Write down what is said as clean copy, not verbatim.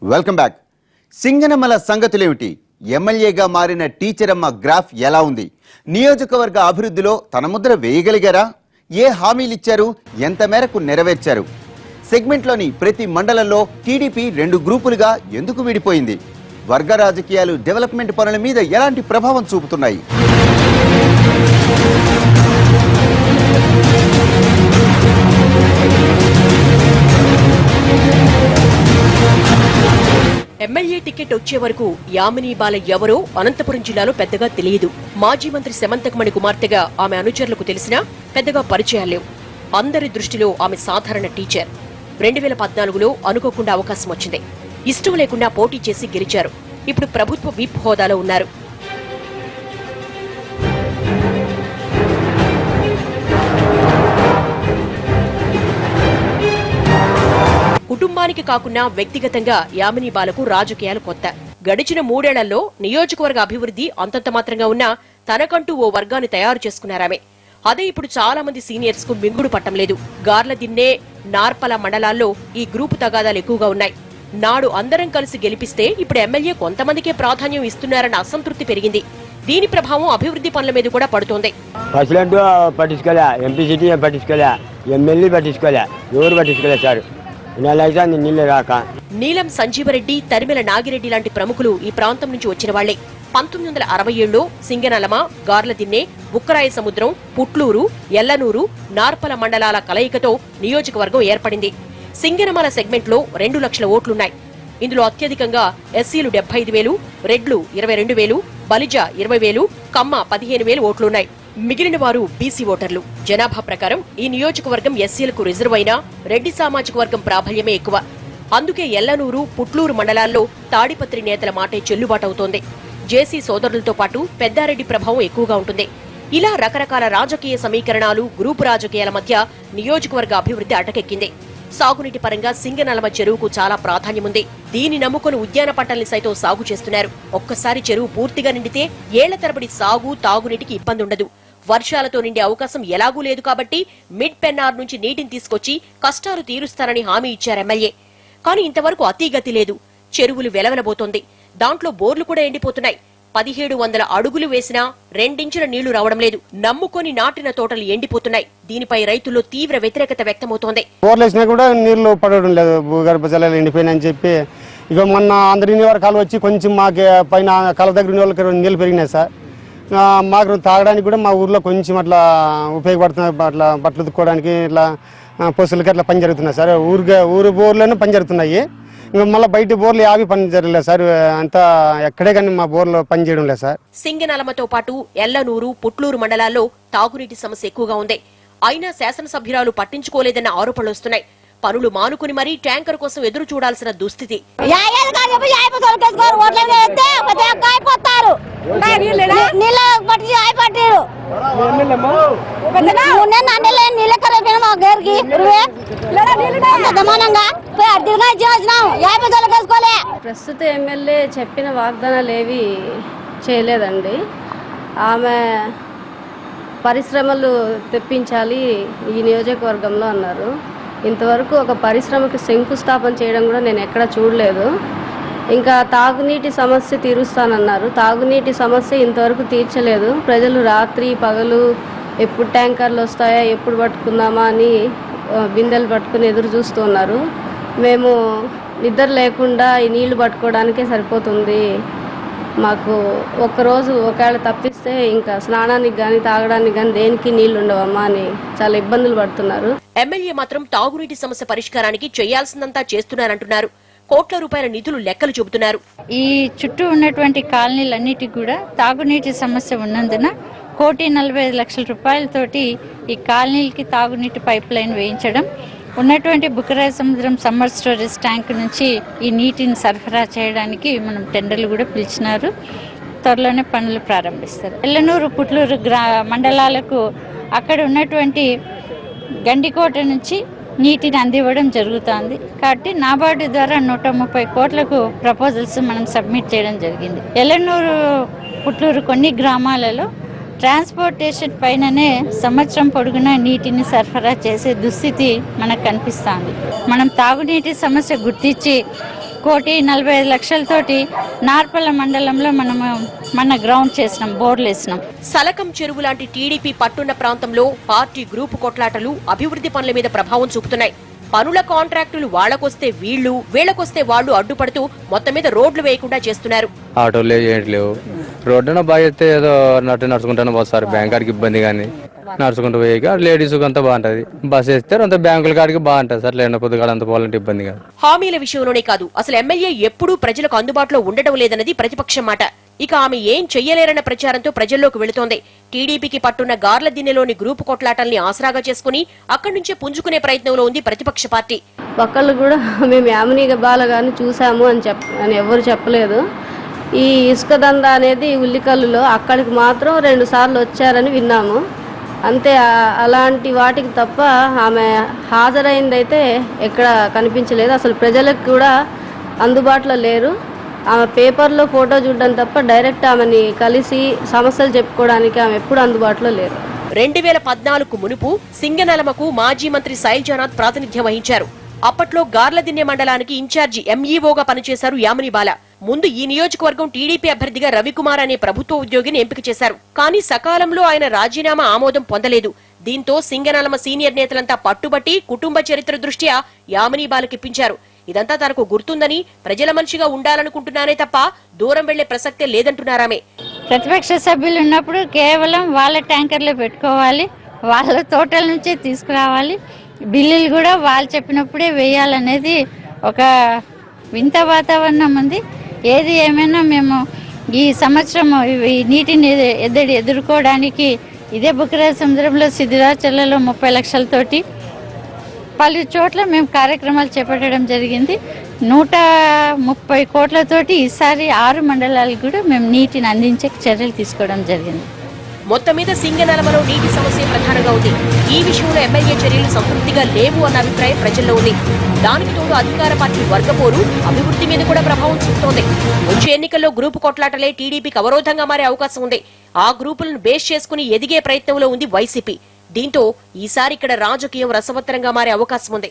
Welcome back. Singanamala సంగతులేమిటి? ఎమ్మెల్యేగా మారిన టీచరమ్మ graph ఎలా ఉంది? నియోజకవర్గ అభివృద్ధిలో తన ముద్ర వేయగలిగారా? ఏ హామీలు ఇచ్చారు? ఎంత మేరకు నెరవేర్చారు? సెగ్మెంట్లోని ప్రతి మండలంలో టీడీపీ 2 గ్రూపులుగా ఎందుకు విడిపోయింది? వర్గ రాజకీయాలు డెవలప్మెంట్ పనుల మీద ఎలాంటి ప్రభావం చూపుతున్నాయి? ఎమ్మెల్యే టికెట్ వచ్చే వరకు యామిని బాల ఎవరో అనంతపురం జిల్లాలో పెద్దగా తెలియదు. మాజీ మంత్రి సమంతకమణి కుమార్తెగా ఆమె అనుచరులకు తెలిసినా పెద్దగా పరిచయాలు లేవు. అందరి దృష్టిలో ఆమె సాధారణ టీచర్. 2014లో అనుకోకుండా అవకాశం వచ్చింది. ఇష్టం లేకుండా పోటీ చేసి గెలిచారు. ఇప్పుడు ప్రభుత్వ విప్ హోదాలో ఉన్నారు. కుటుంబానికి కాకుండా వ్యక్తిగతంగా యామిని బాలకు రాజకీయాలు కొత్త. గడిచిన 3 ఏళ్లలో నియోజకవర్గ అభివృద్ధి అంతంత మాత్రంగా ఉన్నా తనకంటూ ఓ వర్గాన్ని తయారు చేసుకున్నారామె. అదే ఇప్పుడు చాలా మంది సీనియర్స్ కు మింగుడు పట్టం లేదు. గార్లదిన్నె, నార్పల మండలాల్లో ఈ గ్రూపు తగాదాలు ఎక్కువగా ఉన్నాయి. నాడు అందరం కలిసి గెలిపిస్తే ఇప్పుడు ఎమ్మెల్యే కొంతమందికే ప్రాధాన్యం ఇస్తున్నారన్న అసంతృప్తి పెరిగింది. దీని ప్రభావం అభివృద్ధి పనుల మీద కూడా పడుతోంది. ప్రెసిడెంట్ పట్టించుకోలే, ఎంపీ సిటీ పట్టించుకోలే, ఎమ్మెల్యే పట్టించుకోలే, ఎవరు పట్టించుకోలే సార్. నీలం సంజీవరెడ్డి, తరిమెల నాగిరెడ్డి లాంటి ప్రముఖులు ఈ ప్రాంతం నుంచి వచ్చిన వాళ్లే. 1967లో సింగనలమ, గార్లదిన్నె, బుక్కరాయ సముద్రం, పుట్లూరు, ఎల్లనూరు, నార్పల మండలాల కలయికతో నియోజకవర్గం ఏర్పడింది. సింగనమల సెగ్మెంట్లో 2 లక్షల ఓట్లున్నాయి. ఇందులో అత్యధికంగా ఎస్సీలు 75,000, రెడ్లు 22,000, బలిజ 20,000, కమ్మ 15,000 ఓట్లున్నాయి. మిగిలిన వారు బీసీ ఓటర్లు. జనాభా ప్రకారం ఈ నియోజకవర్గం ఎస్సీలకు రిజర్వ్ అయినా రెడ్డి సామాజిక వర్గం ప్రాబల్యమే ఎక్కువ. అందుకే ఎల్లనూరు, పుట్లూరు మండలాల్లో తాడిపత్రి నేతల మాటే చెల్లుబాటవుతోంది. జేసీ సోదరులతో పాటు పెద్దారెడ్డి ప్రభావం ఎక్కువగా ఉంటుంది. ఇలా రకరకాల రాజకీయ సమీకరణాలు, గ్రూపు రాజకీయాల మధ్య నియోజకవర్గ అభివృద్ధి అటకెక్కింది. సాగునీటి పరంగా సింగనలమ చెరువుకు చాలా ప్రాధాన్యముంది. దీని నమ్ముకుని ఉద్యాన పంటల్ని సైతం సాగు చేస్తున్నారు. ఒక్కసారి చెరువు పూర్తిగా నిండితే ఏళ్ల తరబడి సాగు, తాగునీటికి ఇబ్బంది ఉండదు. వర్షాలతో నిండే అవకాశం ఎలాగూ లేదు కాబట్టి మిడ్ పెన్నార్ నుంచి నీటిని తీసుకొచ్చి కష్టాలు తీరుస్తారని హామీ ఇచ్చారు ఎమ్మెల్యే. కానీ ఇంతవరకు అతీగతి లేదు. చెరువులు వెలవెలబోతోంది. దాంట్లో బోర్లు కూడా ఎండిపోతున్నాయి. 1700 అడుగులు వేసినా 2 ఇంచుల నీళ్లు రావడం లేదు. నమ్ముకొని నాటిన తోటలు ఎండిపోతున్నాయి. దీనిపై రైతుల్లో తీవ్ర వ్యతిరేకత వ్యక్తమవుతోంది. బోర్లు వేసినా కూడా నీళ్లు పడడం లేదు, భూగర్భ జలాలు ఎండిపోయినాయని చెప్పి ఇక మొన్న అందరి కాలు వచ్చి కొంచెం మాకు పైన కాల దగ్గర వాళ్ళకి నీళ్లు పెరిగినాయి సార్. మాకు తాగడానికి కూడా మా ఊర్లో కొంచెం అట్లా ఉపయోగపడుతున్నాయి. అట్లా బట్టలు ఉతుక్కోవడానికి ఇట్లా పశువులకి అట్లా పని జరుగుతున్నాయి సార్. ఊరు బోర్లోనే పని జరుగుతున్నాయి. ఇంకా మళ్ళీ బయట బోర్లు యావి పని జరగలేదు సార్. అంతా ఎక్కడే కానీ మా బోర్లో పని చేయడం లేదు సార్. సింగనలమతో పాటు ఎల్లనూరు, పుట్లూరు మండలాల్లో తాగునీటి సమస్య ఎక్కువగా ఉంది. అయినా శాసనసభ్యురాలు పట్టించుకోలేదన్న ఆరోపణలు వస్తున్నాయి. పనులు మానుకుని మరీ ట్యాంకర్ కోసం ఎదురు చూడాల్సిన దుస్థితి. ప్రస్తుత ఎమ్మెల్యే చెప్పిన వాగ్దానాలు ఏవి చేయలేదండి. ఆమె పరిశ్రమలు తెప్పించాలి ఈ నియోజకవర్గంలో అన్నారు. ఇంతవరకు ఒక పరిశ్రమకి శంకుస్థాపన చేయడం కూడా నేను ఎక్కడ చూడలేదు. ఇంకా తాగునీటి సమస్య తీరుస్తానన్నారు. తాగునీటి సమస్య ఇంతవరకు తీర్చలేదు. ప్రజలు రాత్రి పగలు ఎప్పుడు ట్యాంకర్లు వస్తాయా, ఎప్పుడు పట్టుకుందామా అని బిందెలు పట్టుకుని ఎదురు చూస్తున్నారు. మేము నిద్ర లేకుండా ఈ నీళ్లు పట్టుకోవడానికే సరిపోతుంది. మాకు ఒక్కరోజు ఒకవేళ తప్పిస్తే ఇంకా స్నానానికి కానీ తాగడానికి కానీ దేనికి నీళ్లు ఉండవమ్మా అని చాలా ఇబ్బందులు పడుతున్నారు. ఎమ్మెల్యే మాత్రం తాగునీటి సమస్య పరిష్కారానికి చేయాల్సిందంతా చేస్తున్నారంటున్నారు. కోట్ల రూపాయల నిధులు లెక్కలు చెబుతున్నారు. ఈ చుట్టూ ఉన్నటువంటి కాలనీలన్నిటికీ కూడా తాగునీటి సమస్య ఉన్నందున 1,45,00,000 రూపాయలతోటి ఈ కాలనీలకి తాగునీటి పైప్ లైన్ వేయించడం, ఉన్నటువంటి బుక్కరాయ సముద్రం సమ్మర్ స్టోరేజ్ ట్యాంక్ నుంచి ఈ నీటిని సరఫరా చేయడానికి మనం టెండర్లు కూడా పిలిచినారు. త్వరలోనే పనులు ప్రారంభిస్తారు. ఎల్లనూరు, పుట్లూరు మండలాలకు అక్కడ ఉన్నటువంటి గండికోట నుంచి నీటిని అందివ్వడం జరుగుతోంది. కాబట్టి నాబార్డు ద్వారా 130 కోట్లకు ప్రపోజల్స్ మనం సబ్మిట్ చేయడం జరిగింది. ఎల్లనూరు, పుట్లూరు కొన్ని గ్రామాలలో ట్రాన్స్పోర్టేషన్ పైననే సంవత్సరం పొడుగునా నీటిని సరఫరా చేసే దుస్థితి మనకు కనిపిస్తుంది. మనం తాగునీటి సమస్య గుర్తించి 1,45,00,000తోటి నార్పల మండలంలో మనము మన గ్రౌండ్ చేసినాం, బోర్డులు వేసినాం. సలకం చెరువు లాంటి టీడీపీ పట్టున్న ప్రాంతంలో పార్టీ గ్రూపు కొట్లాటలు అభివృద్ధి పనుల మీద ప్రభావం చూపుతున్నాయి. పనుల కాంట్రాక్టులు వాళ్లకొస్తే వీళ్లకొస్తే వాళ్ళు అడ్డుపడుతూ మొత్తం మీద రోడ్లు వేయకుండా చేస్తున్నారు. ఆటోలు ఏంటి లేవు, రోడ్డున బాగా అయితే ఏదో నడుచుకుంటానే పోతారు. బ్యాంక్ కాడికి ఇబ్బంది కానీ నడుచుకుంటూ పోయి లేడీస్ అంతా బాగుంటది. బస్ వేస్తే అంత బ్యాంకుల కాడికి బాగుంటది సార్. లేని పొద్దుగాడ అంత పోవాలంటే ఇబ్బంది కాదు. హామీల విషయంలోనే కాదు, అసలు ఎమ్మెల్యే ఎప్పుడూ ప్రజలకు అందుబాటులో ఉండడం లేదన్నది ప్రతిపక్షం మాట. ఇక ఆమె ఏం చెయ్యలేరన్న ప్రచారంతో ప్రజల్లోకి వెళుతోంది. టీడీపీకి పట్టున్న గార్లదిన్నెలోని గ్రూపు కొట్లాటల్ని ఆసరాగా చేసుకుని అక్కడి నుంచే పుంజుకునే ప్రయత్నంలో ఉంది ప్రతిపక్ష పార్టీ. ఒక్కళ్ళు కూడా మేము యామిని బాలగారిని చూసాము అని ఎవరు చెప్పలేదు. ఈ ఇసుక దందా అనేది ఉల్లికల్లులో అక్కడికి మాత్రం 2 సార్లు వచ్చారని విన్నాము అంతే. అలాంటి వాటికి తప్ప ఆమె హాజరైందైతే ఎక్కడ కనిపించలేదు. అసలు ప్రజలకు కూడా అందుబాటులో లేరు. ఆమె పేపర్లో ఫోటో చూడడం తప్ప డైరెక్ట్ ఆమెని కలిసి సమస్యలు చెప్పుకోవడానికి ఆమె ఎప్పుడు అందుబాటులో లేరు. 2014 మునుపు సింగనలమకు మాజీ మంత్రి శైలజానాథ్ ప్రాతినిధ్యం వహించారు. అప్పట్లో గార్లదిన్నె మండలానికి ఇన్ఛార్జి ఎంఈఓగా పనిచేశారు యామిని బాల. ముందు ఈ నియోజకవర్గం టీడీపీ అభ్యర్థిగా రవికుమార్ అనే ప్రభుత్వ ఉద్యోగిని ఎంపిక చేశారు. కానీ సకాలంలో ఆయన రాజీనామా ఆమోదం పొందలేదు. దీంతో సింగనలమ సీనియర్ నేతలంతా పట్టుబట్టి కుటుంబ చరిత్ర దృష్ట్యా యామిని బాలకిప్పించారు. ఇదంతా తనకు గుర్తుందని, ప్రజల మనిషిగా ఉండాలనుకుంటున్నానే తప్ప దూరం వెళ్లే ప్రసక్తే లేదంటున్నారామే. ప్రతిపక్ష సభ్యులు ఉన్నప్పుడు కేవలం వాళ్ళ ట్యాంకర్లో పెట్టుకోవాలి, వాళ్ళ తోటల నుంచే తీసుకురావాలి, బిల్లులు కూడా వాళ్ళు చెప్పినప్పుడే వేయాలనేది ఒక వింత వాతావరణం ఉంది. ఏది ఏమైనా మేము ఈ సంవత్సరం ఈ నీటిని ఎదుర్కోవడానికి ఇదే బుక్కరాయ సముద్రంలో సిద్ధిరాచర్లలో 30 లక్షలతోటి పలు చోట్ల మేము కార్యక్రమాలు చేపట్టడం జరిగింది. 130 కోట్లతోటి ఈసారి 6 మండలాలకు కూడా మేము నీటిని అందించే చర్యలు తీసుకోవడం జరిగింది. మొత్తం మీద సింగనలమలో నీటి సమస్య ప్రధానంగా ఉంది. ఈ విషయంలో ఎమ్మెల్యే చర్యలు సంతృప్తిగా లేవు అన్న అభిప్రాయం ప్రజల్లో ఉంది. దానికి తోడు అధికార పార్టీ వర్గపోరు అభివృద్ధి మీద కూడా ప్రభావం చూపుతోంది. వచ్చే ఎన్నికల్లో గ్రూపు కొట్లాటలే టీడీపీకి అవరోధంగా మారే అవకాశం ఉంది. ఆ గ్రూపులను బేస్ చేసుకుని ఎదిగే ప్రయత్నంలో ఉంది వైసీపీ. దీంతో ఈసారి ఇక్కడ రాజకీయం రసవత్తరంగా మారే అవకాశం ఉంది.